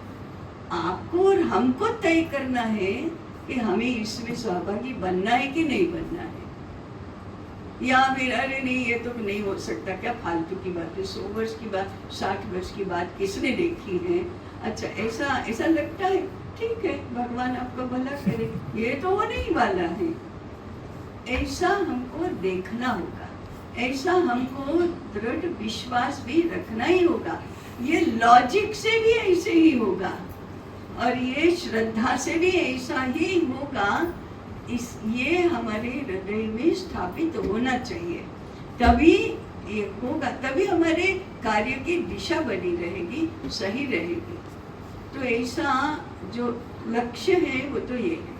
आपको और हमको तय करना है कि हमें इसमें सहभागी बनना है कि नहीं बनना है, या फिर अरे नहीं ये तो नहीं हो सकता, क्या फालतू की बात है, 100 वर्ष की बात, 60 वर्ष की बात किसने देखी है। अच्छा ऐसा लगता है, ठीक है, भगवान आपको भला करे, ये तो होने ही वाला है। ऐसा हमको देखना होगा, ऐसा हमको दृढ़ विश्वास भी रखना ही होगा। ये लॉजिक से भी ऐसे ही होगा और ये श्रद्धा से भी ऐसा ही होगा। ये हमारे हृदय में स्थापित होना चाहिए, तभी ये होगा, तभी हमारे कार्य की दिशा बनी रहेगी, सही रहेगी। तो ऐसा जो लक्ष्य है वो तो ये है,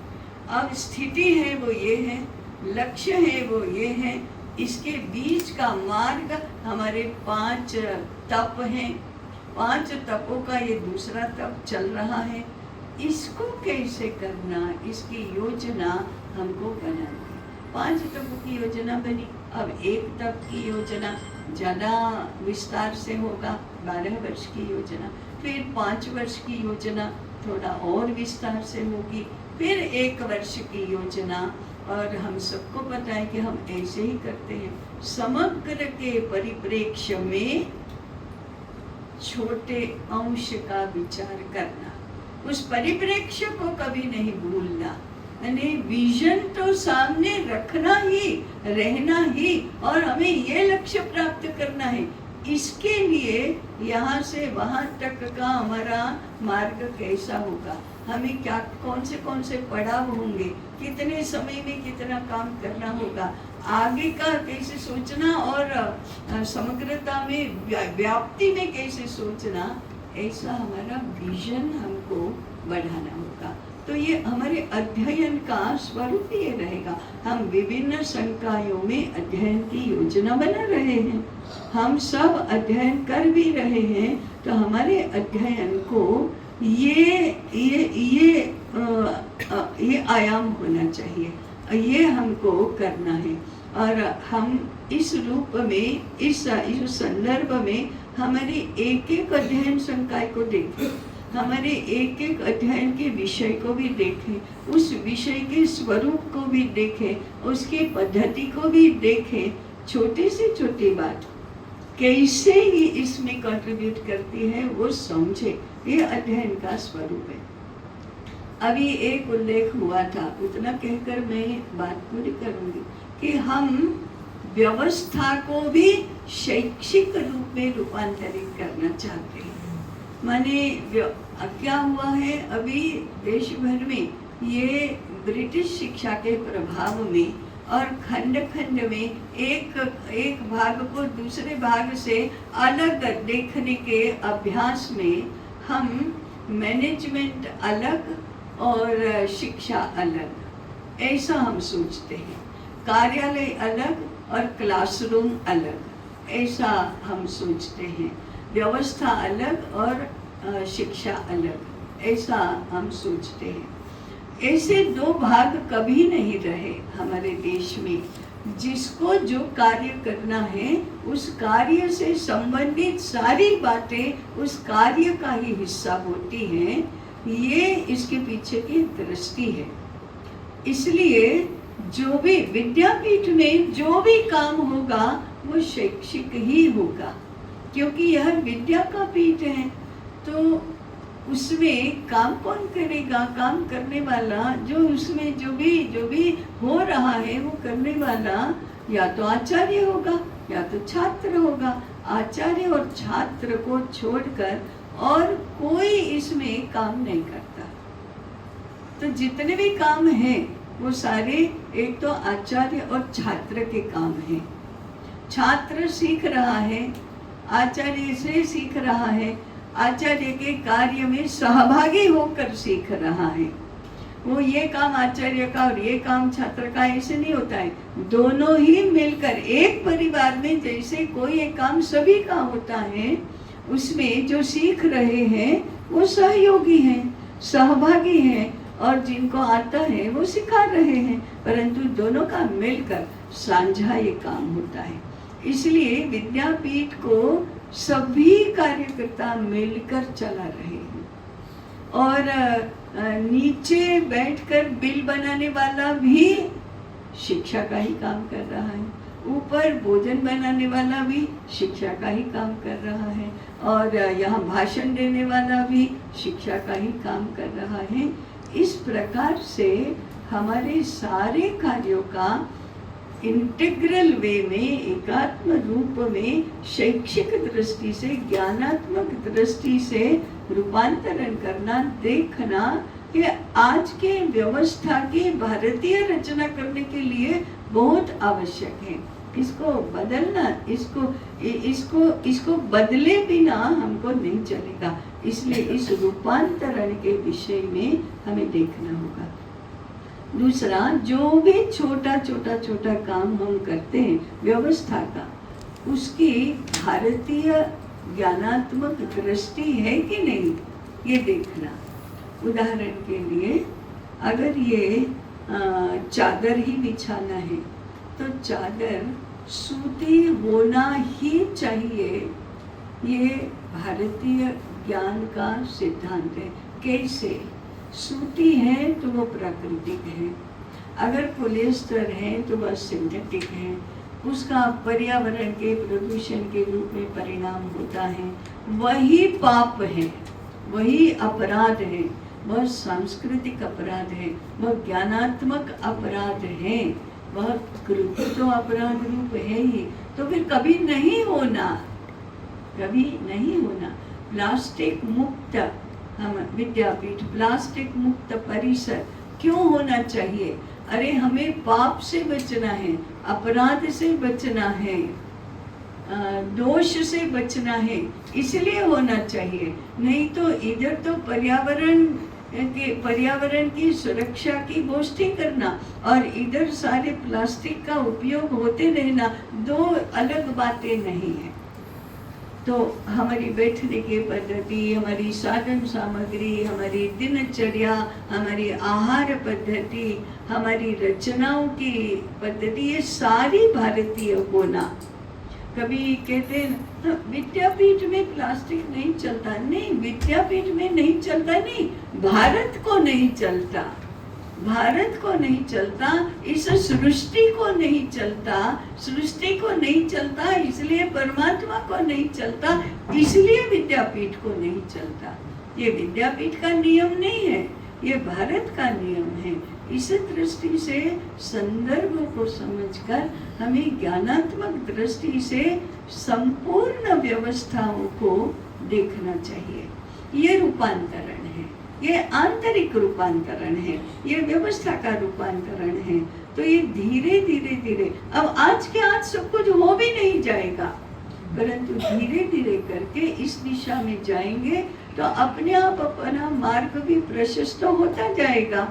अब स्थिति है वो ये है, लक्ष्य है वो ये है, इसके बीच का मार्ग हमारे 5 तप हैं, 5 तपों का ये दूसरा तप चल रहा है। इसको कैसे करना, इसकी योजना हमको बनानी। 5 तपों की योजना बनी, अब 1 तप की योजना ज़्यादा विस्तार से होगा, 12 वर्ष की योजना, फिर 5 वर्ष की योजना थोड़ा और विस्तार से होगी, फिर 1 वर्ष की योजना। और हम सबको पता है कि हम ऐसे ही करते हैं, समग्र के परिप्रेक्ष्य में छोटे अंश का विचार करना, उस परिप्रेक्ष्य को कभी नहीं भूलना, यानी विजन तो सामने रखना ही, रहना ही, और हमें ये लक्ष्य प्राप्त करना है। इसके लिए यहाँ से वहाँ तक का हमारा मार्ग कैसा होगा, हमें क्या कौन से पड़ाव होंगे, कितने समय में कितना काम करना होगा, आगे का कैसे सोचना और समग्रता में व्याप्ति में कैसे सोचना, ऐसा हमारा विजन हमको बढ़ाना होगा। तो ये हमारे अध्ययन का स्वरूप ये रहेगा। हम विभिन्न संकायों में अध्ययन की योजना बना रहे हैं, हम सब अध्ययन कर भी रहे हैं, तो हमारे अध्ययन को ये आयाम होना चाहिए, ये हमको करना है। और हम इस रूप में, इस संदर्भ में हमारे एक अध्ययन संकाय को देखें, हमारे एक अध्ययन के विषय को भी देखें, उस विषय के स्वरूप को भी देखें, उसकी पद्धति को भी देखें, छोटे से छोटी बात कैसे ही इसमें कंट्रीब्यूट करती है वो समझे, ये अध्ययन का स्वरूप है। अभी एक उल्लेख हुआ था, उतना कहकर मैं बात पूरी करूंगी कि हम व्यवस्था को भी शैक्षिक रूप में रूपांतरित करना चाहते हैं। माने क्या हुआ है, अभी देश भर में ये ब्रिटिश शिक्षा के प्रभाव में और खंड खंड में एक भाग को दूसरे भाग से अलग देखने के अभ्यास में हम मैनेजमेंट अलग और शिक्षा अलग, ऐसा हम सोचते हैं, कार्यालय अलग और क्लासरूम अलग, ऐसा हम सोचते हैं, व्यवस्था अलग और शिक्षा अलग, ऐसा हम सोचते हैं। ऐसे 2 भाग कभी नहीं रहे हमारे देश में। जिसको जो कार्य करना है उस कार्य से संबंधित सारी बातें उस कार्य का ही हिस्सा होती हैं, ये इसके पीछे की दृष्टि है। इसलिए जो भी विद्यापीठ में जो भी काम होगा वो शैक्षिक ही होगा, क्योंकि यह विद्या का पीठ है। तो उसमें काम कौन करेगा, काम करने वाला जो उसमें जो भी हो रहा है वो करने वाला या तो आचार्य होगा या तो छात्र होगा। आचार्य और छात्र को छोड़कर और कोई इसमें काम नहीं करता। तो जितने भी काम हैं वो सारे एक तो आचार्य और छात्र के काम हैं। छात्र सीख रहा है, आचार्य से सीख रहा है, आचार्य के कार्य में सहभागी होकर सीख रहा है। वो ये काम आचार्य का और ये काम छात्र का ऐसे नहीं होता है, दोनों ही मिलकर एक परिवार में जैसे कोई एक काम सभी का होता है, उसमें जो सीख रहे हैं वो सहयोगी हैं, सहभागी हैं और जिनको आता है वो सिखा रहे हैं, परंतु दोनों का मिलकर साझा ये काम होता है। इसलिए विद्यापीठ को सभी कार्यकर्ता मिलकर चला रहे हैं। और नीचे बैठकर बिल बनाने वाला भी शिक्षा का ही काम कर रहा है, ऊपर भोजन बनाने वाला भी शिक्षा का ही काम कर रहा है, और यहाँ भाषण देने वाला भी शिक्षा का ही काम कर रहा है। इस प्रकार से हमारे सारे कार्यों का इंटीग्रल वे में, एकात्म रूप में, शैक्षिक दृष्टि से, ज्ञानात्मक दृष्टि से रूपांतरण करना, देखना कि आज के व्यवस्था की भारतीय रचना करने के लिए बहुत आवश्यक है। इसको बदलना, इसको बदले बिना हमको नहीं चलेगा। इसलिए इस रूपांतरण के विषय में हमें देखना होगा। दूसरा, जो भी छोटा काम हम करते हैं व्यवस्था का, उसकी भारतीय ज्ञानात्मक दृष्टि है कि नहीं, ये देखना। उदाहरण के लिए, अगर ये चादर ही बिछाना है तो चादर सूती होना ही चाहिए, ये भारतीय ज्ञान का सिद्धांत है। कैसे? सूती है तो वो प्राकृतिक है, अगर पॉलिएस्टर है तो वह सिंथेटिक है, उसका पर्यावरण के प्रदूषण के रूप में परिणाम होता है। वही पाप है, वही अपराध है, वह सांस्कृतिक अपराध है, वह ज्ञानात्मक अपराध है, वह कृत्य तो अपराध रूप है ही। तो फिर कभी नहीं होना। प्लास्टिक मुक्त हम विद्यापीठ, प्लास्टिक मुक्त परिसर क्यों होना चाहिए? अरे हमें पाप से बचना है, अपराध से बचना है, दोष से बचना है, इसलिए होना चाहिए। नहीं तो इधर तो पर्यावरण की सुरक्षा की गोष्ठी करना और इधर सारे प्लास्टिक का उपयोग होते रहना, दो अलग बातें नहीं है। तो हमारी बैठने की पद्धति, हमारी साधन सामग्री, हमारी दिनचर्या, हमारी आहार पद्धति, हमारी रचनाओं की पद्धति, ये सारी भारतीय होना। कभी कहते हैं विद्यापीठ में प्लास्टिक नहीं चलता, नहीं, विद्यापीठ में नहीं चलता, नहीं, भारत को नहीं चलता, इस सृष्टि को नहीं चलता, इसलिए परमात्मा को नहीं चलता, इसलिए विद्यापीठ को नहीं चलता। ये विद्यापीठ का नियम नहीं है, ये भारत का नियम है। इस दृष्टि से संदर्भ को समझकर हमें ज्ञानात्मक दृष्टि से संपूर्ण व्यवस्थाओं को देखना चाहिए। ये रूपांतरण है, ये आंतरिक रूपांतरण है, ये व्यवस्था का रूपांतरण है। तो ये धीरे धीरे अब आज के आज सब कुछ हो भी नहीं जाएगा, परंतु धीरे धीरे करके इस दिशा में जाएंगे तो अपने आप अपना मार्ग भी प्रशस्त होता जाएगा।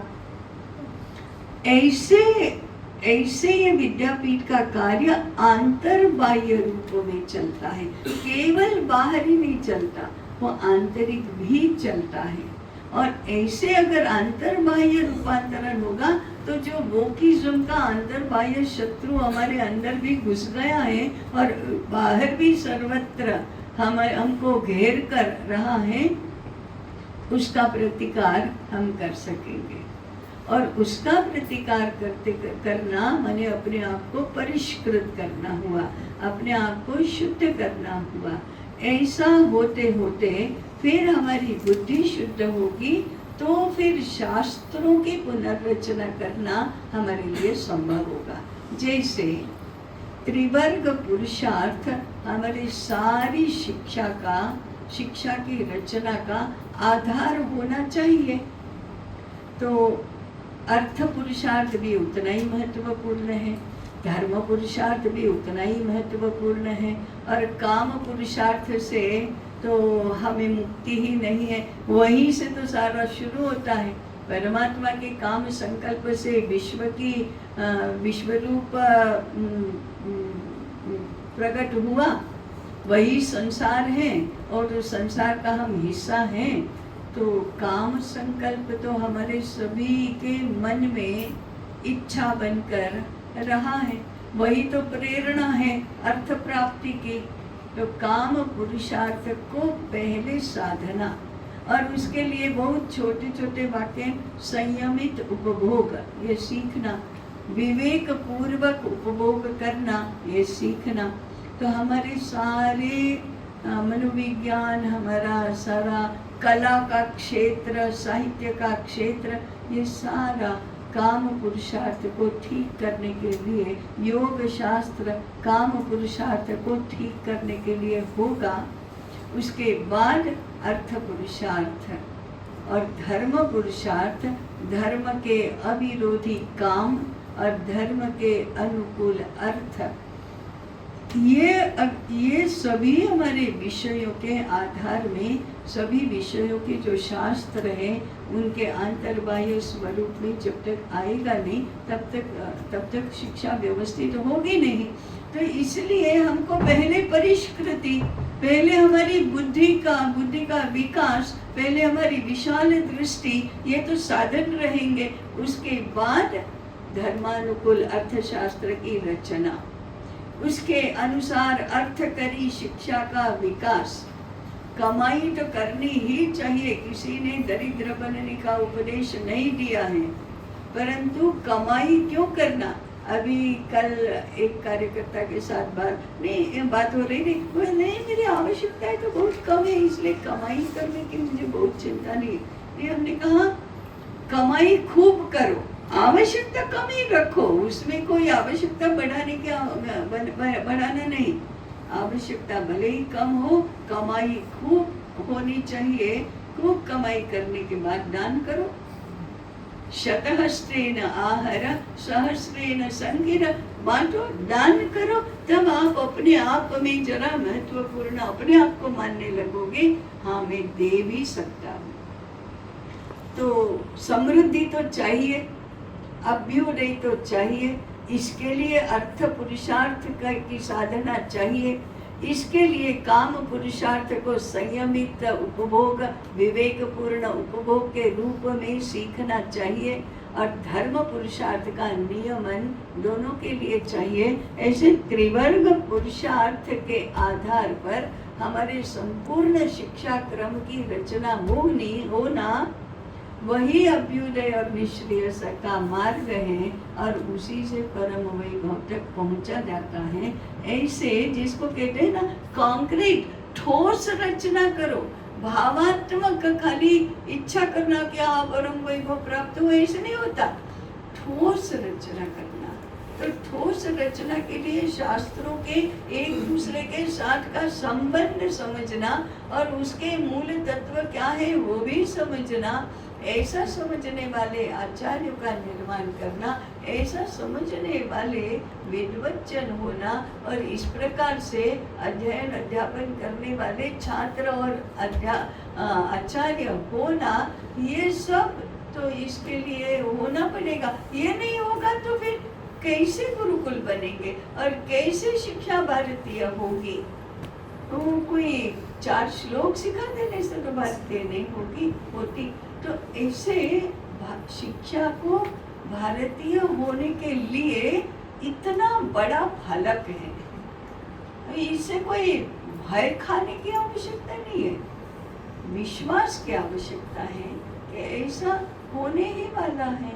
ऐसे ये विद्यापीठ का कार्य आंतरबाह्य रूप में चलता है, केवल बाहरी नहीं चलता, वो आंतरिक भी चलता है। और ऐसे अगर अंतर्बाह्य रूपांतरण होगा तो जो वोकिज्म का अंतर्बाह्य शत्रु हमारे अंदर भी घुस गया है और बाहर भी सर्वत्र हमको घेर कर रहा है, उसका प्रतिकार हम कर सकेंगे। और उसका प्रतिकार करना माने अपने आप को परिष्कृत करना हुआ, अपने आप को शुद्ध करना हुआ। ऐसा होते होते फिर हमारी बुद्धि शुद्ध होगी, तो फिर शास्त्रों की पुनर्रचना करना हमारे लिए संभव होगा। जैसे त्रिवर्ग पुरुषार्थ हमारी सारी शिक्षा की रचना का आधार होना चाहिए। तो अर्थ पुरुषार्थ भी उतना ही महत्वपूर्ण है, धर्म पुरुषार्थ भी उतना ही महत्वपूर्ण है, और काम पुरुषार्थ से तो हमें मुक्ति ही नहीं है, वहीं से तो सारा शुरू होता है। परमात्मा के काम संकल्प से विश्वरूप प्रकट हुआ, वही संसार है और संसार का हम हिस्सा हैं। तो काम संकल्प तो हमारे सभी के मन में इच्छा बनकर रहा है। वही तो प्रेरणा है अर्थ प्राप्ति की। तो काम पुरुषार्थ को पहले साधना, और उसके लिए बहुत छोटे छोटे वाक्य, संयमित उपभोग ये सीखना, विवेक पूर्वक उपभोग करना ये सीखना। तो हमारे सारे मनोविज्ञान, हमारा सारा कला का क्षेत्र, साहित्य का क्षेत्र, ये सारा काम पुरुषार्थ को ठीक करने के लिए, योग शास्त्र काम पुरुषार्थ को ठीक करने के लिए होगा। उसके बाद अर्थ पुरुषार्थ और धर्म पुरुषार्थ, धर्म के अविरोधी काम और धर्म के अनुकूल अर्थ, ये सभी हमारे विषयों के आधार में, सभी विषयों के जो शास्त्र हैं उनके अंतर्बाह्य स्वरूप में जब तक आएगा नहीं तब तक शिक्षा व्यवस्थित होगी नहीं। तो इसलिए हमको पहले परिष्कृति, पहले हमारी बुद्धि का विकास, पहले हमारी विशाल दृष्टि, ये तो साधन रहेंगे। उसके बाद धर्मानुकूल अर्थशास्त्र की रचना, उसके अनुसार अर्थकरी शिक्षा का विकास। कमाई तो करनी ही चाहिए, किसी ने दरिद्र बनने का उपदेश नहीं दिया है, परंतु कमाई क्यों करना। अभी कल एक कार्यकर्ता के साथ बात हो रही थी, वो नहीं मेरी आवश्यकताएं तो बहुत कम है, इसलिए कमाई करने की मुझे बहुत चिंता नहीं। हमने कहा कमाई खूब करो, आवश्यकता कम ही रखो, उसमें कोई आवश्यकता बढ़ाना नहीं। आवश्यकता भले ही कम हो, कमाई खूब होनी चाहिए। खूब कमाई करने के बाद दान करो। शतहस्त्रेण आहर सहस्रेण संगिर, बांटो, दान करो, तब आप अपने आप में जरा महत्वपूर्ण अपने आप को मानने लगोगे, हाँ मैं दे भी सकता हूँ। तो समृद्धि तो चाहिए, अभ्युदय तो चाहिए, इसके लिए अर्थ पुरुषार्थ की साधना चाहिए। इसके लिए काम पुरुषार्थ को संयमित उपभोग, विवेकपूर्ण उपभोग के रूप में सीखना चाहिए, और धर्म पुरुषार्थ का नियमन दोनों के लिए चाहिए। ऐसे त्रिवर्ग पुरुषार्थ के आधार पर हमारे संपूर्ण शिक्षा क्रम की रचना होना वही अभ्युदय और निश्रेयस का मार्ग है, और उसी से परम वैभव तक पहुंचा जाता है। ऐसे जिसको कहते हैं ना कॉन्क्रीट, ठोस रचना करो। भावात्मक खाली इच्छा करना कि परम वैभव प्राप्त हो, ऐसे नहीं होता। ठोस रचना करना, तो ठोस रचना के लिए शास्त्रों के एक दूसरे के साथ का संबंध समझना, और उसके मूल तत्व क्या है वो भी समझना, ऐसा समझने वाले आचार्यों का निर्माण करना, ऐसा समझने वाले विद्वज्जन होना, और इस प्रकार से अध्ययन अध्यापन करने वाले छात्र और आचार्य होना, ये सब तो इसके लिए होना पड़ेगा। ये नहीं होगा तो फिर कैसे गुरुकुल बनेंगे और कैसे शिक्षा भारतीय होगी। तो कोई 4 श्लोक सिखा देने से तो भारतीय नहीं होती। तो ऐसे शिक्षा को भारतीय होने के लिए इतना बड़ा फलक है, इससे कोई भय खाने की आवश्यकता नहीं है, विश्वास की आवश्यकता है कि ऐसा होने ही वाला है,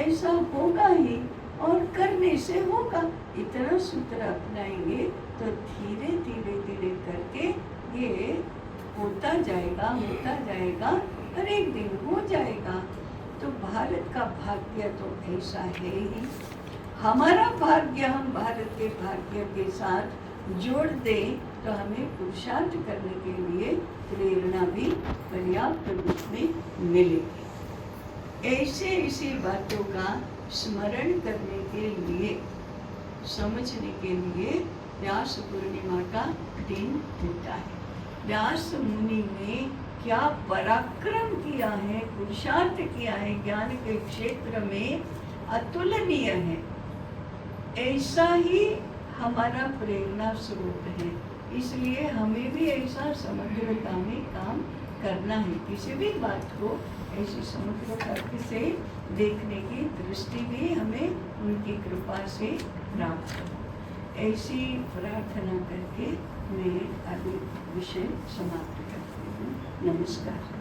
ऐसा होगा ही, और करने से होगा। इतना सूत्र अपनाएंगे तो धीरे धीरे धीरे करके ये होता जाएगा और एक दिन हो जाएगा। तो भारत का भाग्य तो ऐसा है ही। हमारा भाग्य हम भारत के भाग्य के साथ जोड़ दें तो हमें पुरुषार्थ करने के लिए प्रेरणा भी पर्याप्त रूप में मिलेगी। ऐसी बातों का स्मरण करने के लिए, समझने के लिए व्यास पूर्णिमा का दिन होता है। व्यास मुनि ने क्या पराक्रम किया है, पुरुषार्थ किया है, ज्ञान के क्षेत्र में अतुलनीय है। ऐसा ही हमारा प्रेरणा स्रोत है, इसलिए हमें भी ऐसा समग्रता में काम करना है। किसी भी बात को ऐसी समुद्र तर्क से देखने की दृष्टि भी हमें उनकी कृपा से प्राप्त हो। ऐसी प्रार्थना करके मैं अभी विषय समाप्त करती हूँ। नमस्कार।